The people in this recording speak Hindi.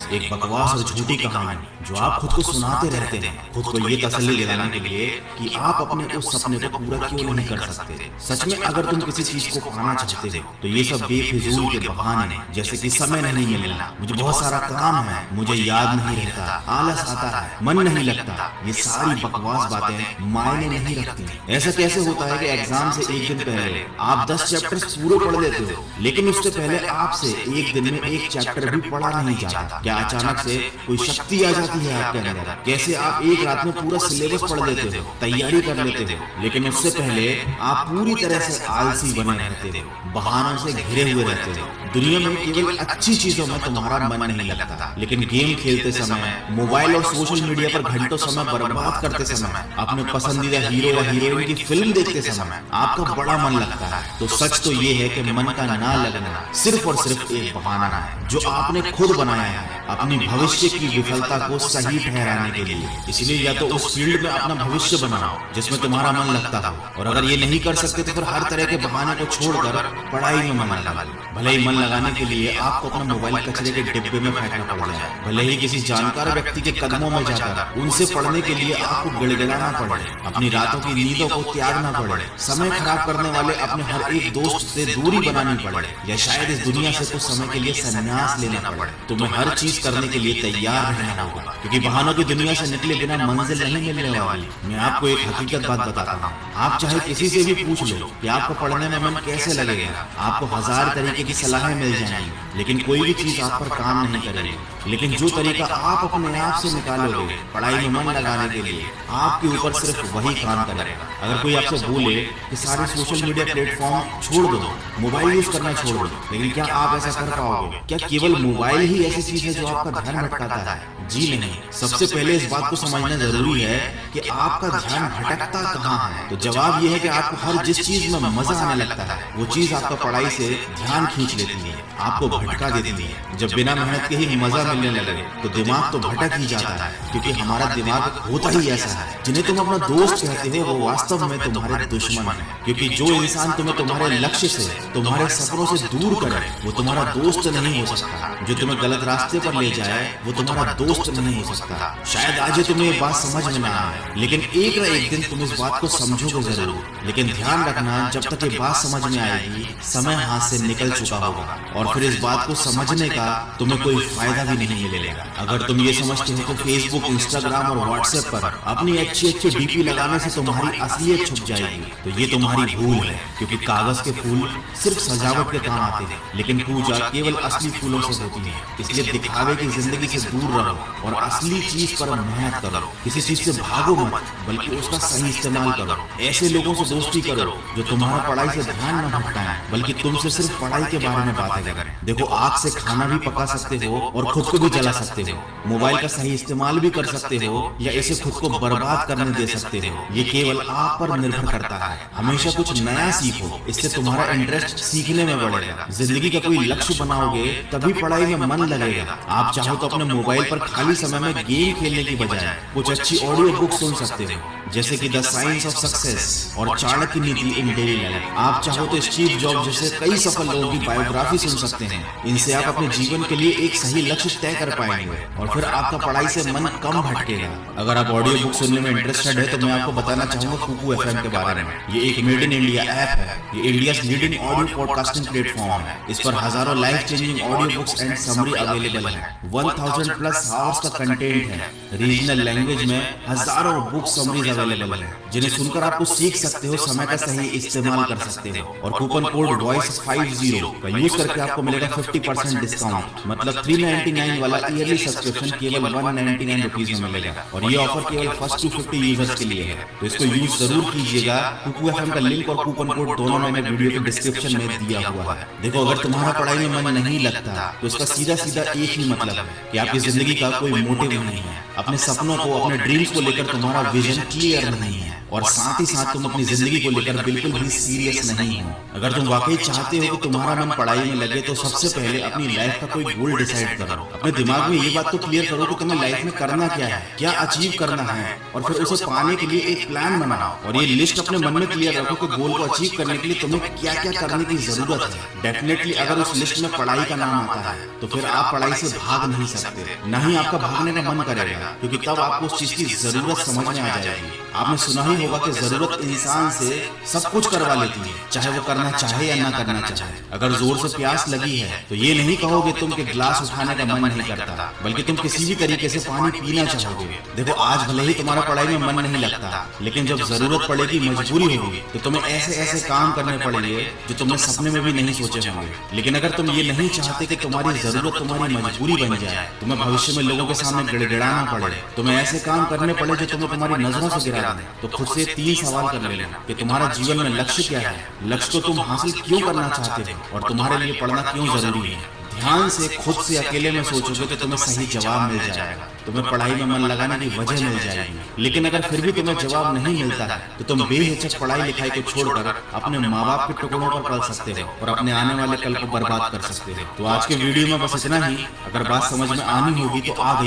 एक बकवास और झूठी कहानी जो आप खुद को सुनाते रहते हैं, खुद को ये तसल्ली दिलाने के लिए कि आप अपने उस सपने को पूरा क्यों नहीं कर सकते। सच में अगर तुम किसी चीज को पाना चाहते हो तो ये सब बेफिजूल के बहाने, जैसे कि समय नहीं मिलना, मुझे बहुत सारा काम है, मुझे याद नहीं रहता, आलस आता है, मन नहीं लगता, ये सारी बकवास बातें मायने नहीं रखती। ऐसा कैसे होता है कि एग्जाम से एक दिन पहले आप 10 चैप्टर्स पूरे पढ़ लेते हो, लेकिन उससे पहले आपसे एक दिन में एक चैप्टर भी पढ़ा नहीं जाता। क्या अचानक से कोई शक्ति आ जाती है आपके अंदर? कैसे आप एक रात में पूरा सिलेबस पढ़ लेते हो, तैयारी कर लेते हो, लेकिन उससे पहले आप पूरी तरह से आलसी बने रहते हो, बहानों से घिरे हुए रहते हो। दुनिया में केवल अच्छी चीजों में तुम्हारा मन नहीं लगता, लेकिन गेम खेलते समय, मोबाइल और सोशल मीडिया पर घंटों समय बर्बाद करते समय, अपने पसंदीदा हीरो या हीरोइन की फिल्म देखते समय आपका बड़ा मन लगता है। तो सच तो ये है कि मन का ना लगना सिर्फ और सिर्फ एक बहाना है जो आपने खुद बनाया है अपनी भविष्य की विफलता को सही ठहराने के लिए। इसलिए या तो उस फील्ड में अपना भविष्य बनाओ जिसमें तुम्हारा मन लगता हो, और अगर ये नहीं कर सकते तो फिर हर तरह के बहाने को छोड़कर पढ़ाई में मन लगा लो। भले ही मन लगाने के लिए आपको अपना मोबाइल कचरे के डिब्बे में फेंकना पड़ जाए, भले ही किसी जानकार व्यक्ति के कदमों में जाकर उनसे पढ़ने के लिए आपको गिड़गिड़ाना पड़े, अपनी रातों की नींदों को त्यागना पड़े, समय खराब करने वाले अपने हर एक दोस्त से दूरी बनानी पड़े, या शायद इस दुनिया से कुछ समय के लिए संन्यास लेना पड़े, तुम्हें हर चीज करने के लिए तैयार रहना होगा, क्योंकि बहानों की दुनिया से निकले बिना मंजिल नहीं मिलने वाली। मैं आपको एक हकीकत बात बताता हूँ, आप चाहे किसी से भी पूछ लो कि आपको पढ़ने में मन कैसे लगेगा, आपको 1000 तरीके की सलाहें मिल जाएंगी, लेकिन कोई भी चीज आप पर काम नहीं करेगी। लेकिन जो तरीका आप अपने आप से निकालोगे पढ़ाई में मन लगाने के लिए, आपके ऊपर सिर्फ वही काम करेगा। अगर कोई आपसे बोले कि सारे सोशल मीडिया प्लेटफॉर्म छोड़ दो, मोबाइल यूज करना छोड़ दो, लेकिन क्या आप ऐसा कर पाओगे? क्या केवल मोबाइल ही ऐसी चीज है जो आपका ध्यान भटकाता है? जी नहीं। सबसे पहले इस बात को समझना जरूरी है कि आपका ध्यान भटकता कहाँ है। तो जवाब यह है कि आपको हर जिस चीज में मजा आने लगता है वो चीज आपका पढ़ाई से ध्यान खींच लेती है, आपको भटका देती है। जब बिना मेहनत के ही मजा मिलने लगे तो दिमाग तो भटक ही जाता है, क्योंकि हमारा दिमाग होता ही ऐसा है। जिन्हें तुम अपना दोस्त कहते हो वो वास्तव में तुम्हारे दुश्मन है, क्योंकि जो इंसान तुम्हें तुम्हारे लक्ष्य से, तुम्हारे सपनों से दूर करे वो तुम्हारा दोस्त नहीं हो सकता। जो तुम्हें गलत रास्ते पर ले जाए वो तुम्हारा दोस्त नहीं हो सकता। शायद आज तुम्हें ये बात समझ में ना आए, लेकिन एक न एक दिन तुम इस बात को समझोगे जरूर। लेकिन ध्यान रखना, जब तक ये बात समझ में आएगी समय हाथ से निकल चुका होगा, और फिर इस बात को समझने का तुम्हें कोई फायदा भी नहीं मिलेगा। अगर तुम ये समझते हो कि फेसबुक, इंस्टाग्राम और व्हाट्सएप पर अपनी अच्छी अच्छी डीपी लगाने से तुम्हारी असलियत छुप जाएगी, तो ये तुम्हारी भूल है। क्योंकि कागज के फूल सिर्फ सजावट के काम आते हैं, लेकिन पूजा केवल असली फूलों से होती है। इसलिए दिखावे की जिंदगी से दूर रहो और असली चीज पर मेहनत करो। किसी चीज से भागो मत, बल्कि उसका सही इस्तेमाल करो। ऐसे लोगों से दोस्ती करो जो तुम्हारा पढ़ाई से ध्यान न भटकाएं, बल्कि तुमसे सिर्फ पढ़ाई के बारे में बातें करें। देखो, आग से खाना भी पका सकते हो और खुद को भी जला सकते हो। मोबाइल का सही इस्तेमाल भी कर सकते हो या इसे खुद को बर्बाद करने दे सकते हो। ये केवल आप पर निर्भर करता है। हमेशा कुछ नया सीखो, इससे तुम्हारा इंटरेस्ट सीखने में बढ़ेगा। जिंदगी का कोई लक्ष्य बनाओगे तभी पढ़ाई में मन लगेगा। आप चाहो तो अपने मोबाइल पर खाली समय में गेम खेलने की बजाय कुछ अच्छी ऑडियो बुक सुन सकते हो, जैसे कि द साइंस ऑफ सक्सेस और चाणक्य नीति इन डेली लाइफ। आप चाहो तो स्टीव जॉब्स जैसे कई सफल लोगों की बायोग्राफी सुन सकते हैं। इनसे आप अपने जीवन के लिए एक सही लक्ष्य तय कर पाएंगे और फिर आपका पढ़ाई से मन कम भटकेगा। अगर आप ऑडियो बुक सुनने में इंटरेस्टेड है तो मैं आपको बताना चाहूंगा कुकू FM के बारे में। ये एक मेड इन इंडिया ऐप है। ये India leading audio podcasting platform है। इस पर हजारों life changing audio books and summary available है। 1000+ आवर्स का कंटेंट है। रीजनल लैंग्वेज में हजारों बुक समरीज अवेलेबल है, जिन्हें सुनकर आपको सीख सकते हो, समय का सही इस्तेमाल कर सकते हो। और कूपन कोड वॉइस50 का यूज करके आपको मिलेगा 50% डिस्काउंट। मतलब 399 वाला ईयरली सब्सक्रिप्शन केवल 199 रुपीज में मिलेगा। और ये ऑफर केवल फर्स्ट 250 यूजर्स के लिए है, तो इसको यूज जरूर कीजिएगा। कुकू FM का लिंक और कूपन कोड दोनों मैंने वीडियो के डिस्क्रिप्शन में दिया हुआ है। देखो, अगर तुम्हारा पढ़ाई में मन नहीं लगता तो इसका सीधा सीधा एक ही मतलब है कि आपकी जिंदगी का कोई मोटिव नहीं है। अपने सपनों को, अपने ड्रीम्स को लेकर तुम्हारा विजन क्लियर नहीं है। और साथ ही साथ तुम अपनी जिंदगी को लेकर बिल्कुल भी सीरियस नहीं हो। अगर तुम वाकई चाहते हो कि तुम्हारा मन पढ़ाई में लगे तो सबसे पहले अपनी लाइफ का कोई गोल डिसाइड करो। अपने दिमाग में ये बात तो क्लियर करो कि तुम्हें लाइफ में करना क्या है, क्या अचीव करना है, और फिर उसे पाने के लिए एक प्लान बनाओ। और ये लिस्ट अपने मन में क्लियर रखो कि गोल को अचीव करने के लिए तुम्हें क्या क्या करने की जरूरत है। डेफिनेटली अगर उस लिस्ट में पढ़ाई का नाम आता है तो फिर आप पढ़ाई से भाग नहीं सकते, न ही आपका भागने का मन करेगा, क्योंकि तब आपको उस चीज की जरूरत समझ में आ जाएगी। आपने सुना ही होगा कि जरूरत इंसान से सब कुछ करवा लेती है, चाहे वो करना चाहे या ना करना चाहे। अगर जोर से प्यास लगी है तो ये नहीं कहोगे तुम कि ग्लास उठाने का मन नहीं करता, बल्कि तुम किसी भी तरीके से पानी पीना चाहोगे। देखो, आज भले ही तुम्हारा पढ़ाई में मन नहीं लगता, लेकिन जब जरूरत पड़ेगी, मजबूरी होगी, तो तुम्हें ऐसे ऐसे काम करने पड़ेंगे जो तुमने सपने में भी नहीं सोचे होंगे। लेकिन अगर तुम ये नहीं चाहते कि तुम्हारी जरूरत तुम्हारी मजबूरी बन जाए, तुम्हें भविष्य में लोगों के सामने गिड़गिड़ाना पड़े, तुम्हें ऐसे काम करने पड़े जो तुम्हें तुम्हारी नजरों से गिरा दे, तो खुद से 3 सवाल कर लेना कि तुम्हारा जीवन में लक्ष्य क्या है, लक्ष्य को तुम हासिल क्यों करना चाहते हो, और तुम्हारे लिए पढ़ना क्यों जरूरी है। ध्यान से खुद से अकेले में सोचोगे तो तुम्हें सही जवाब मिल जाएगा, तुम्हें पढ़ाई में मन लगाने की वजह मिल जाएगी। लेकिन अगर फिर भी तुम्हें जवाब नहीं मिलता है तो तुम बेहिचक पढ़ाई लिखाई को छोड़कर अपने माँ बाप के टुकड़ों पर पढ़ सकते हो और अपने आने वाले कल को बर्बाद कर सकते हो। तो आज के वीडियो में बस इतना ही। अगर बात समझ में आनी होगी तो आ गई।